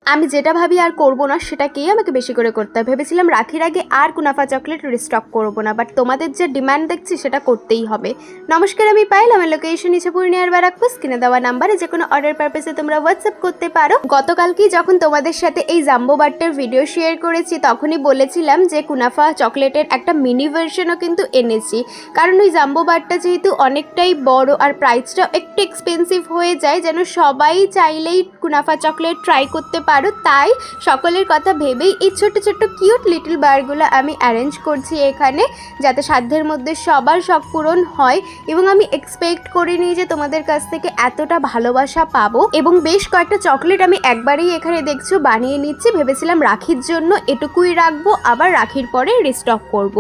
আমি যেটা ভাবি আর করব না সেটাকেই আমাকে বেশি করে করতে হবে। ভেবেছিলাম রাখির আগে আর কুনাফা চকলেট রিস্টক করব না, বাট তোমাদের যে ডিমান্ড দেখছি সেটা করতেই হবে। নমস্কার, আমি পায়েল। আমার লোকেশন ইছাপুর নিয়ার বারাকপুর। স্ক্রিনে দেওয়া নাম্বারে যে কোনো অর্ডার পারপাসে তোমরা হোয়াটসঅ্যাপ করতে পারো। গতকালকেই যখন তোমাদের সাথে এই জাম্বো বারটার ভিডিও শেয়ার করেছি তখনই বলেছিলাম যে কুনাফা চকলেটের একটা মিনি ভার্সনও কিন্তু এনেছি, কারণ ওই জাম্বো বারটা যেহেতু অনেকটাই বড় আর প্রাইসটাও একটু এক্সপেন্সিভ হয়ে যায়, যেন সবাই চাইলেই কুনাফা চকলেট ট্রাই করতে পারো। তাই সকলের কথা ভেবেই এই ছোট্ট ছোট্ট কিউট লিটল বারগুলো আমি অ্যারেঞ্জ করছি এখানে, যাতে সাধ্যের মধ্যে সবার শখ পূরণ হয়। এবং আমি এক্সপেক্ট করিনি যে তোমাদের কাছ থেকে এতটা ভালোবাসা পাবো। এবং বেশ কয়েকটা চকলেট আমি একবারেই এখানে দেখছো বানিয়ে নিচ্ছি। ভেবেছিলাম রাখির জন্য এটুকুই রাখবো, আবার রাখির পরে রিস্টক করব।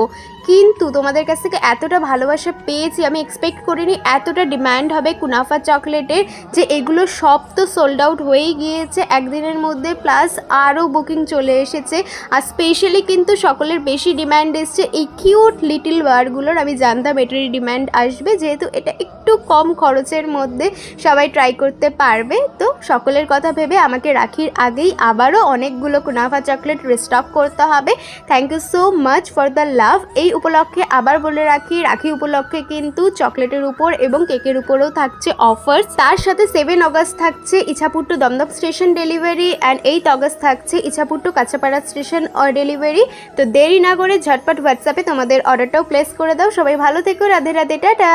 কিন্তু তোমাদের কাছ থেকে এতটা ভালোবাসা পেয়েছি, আমি এক্সপেক্ট করিনি এতটা ডিম্যান্ড হবে কুনাফা চকলেটের, যে এগুলো সব তো সোল্ড আউট হয়েই গিয়েছে একদিনের মধ্যে, প্লাস আরও বুকিং চলে এসেছে। আর স্পেশালি কিন্তু সকলের বেশি ডিম্যান্ড এসছে এই কিউট লিটল বারগুলোর। আমি জানতাম এটারই ডিম্যান্ড আসবে, যেহেতু এটা একটু কম খরচের মধ্যে সবাই ট্রাই করতে পারবে। তো সকলের কথা ভেবে আমাকে রাখির আগেই আবারও অনেকগুলো কুনাফা চকলেট রিস্টক করতে হবে। Thank you so much for the love. এই উপলক্ষে আবার বলে রাখি, রাখি উপলক্ষে কিন্তু চকলেটের উপর এবং কেকের উপরেও থাকছে অফার্স। তার সাথে 7 অগস্ট থাকছে Ichhapur to Dumdum station delivery, and 8 অগস্ট থাকছে Ichhapur to Kanchrapara station delivery. তো দেরি না করে ঝটপট হোয়াটসঅ্যাপে তোমাদের অর্ডারটাও প্লেস করে দাও। সবাই ভালো থেকো, রাধে রাধে, টাটা।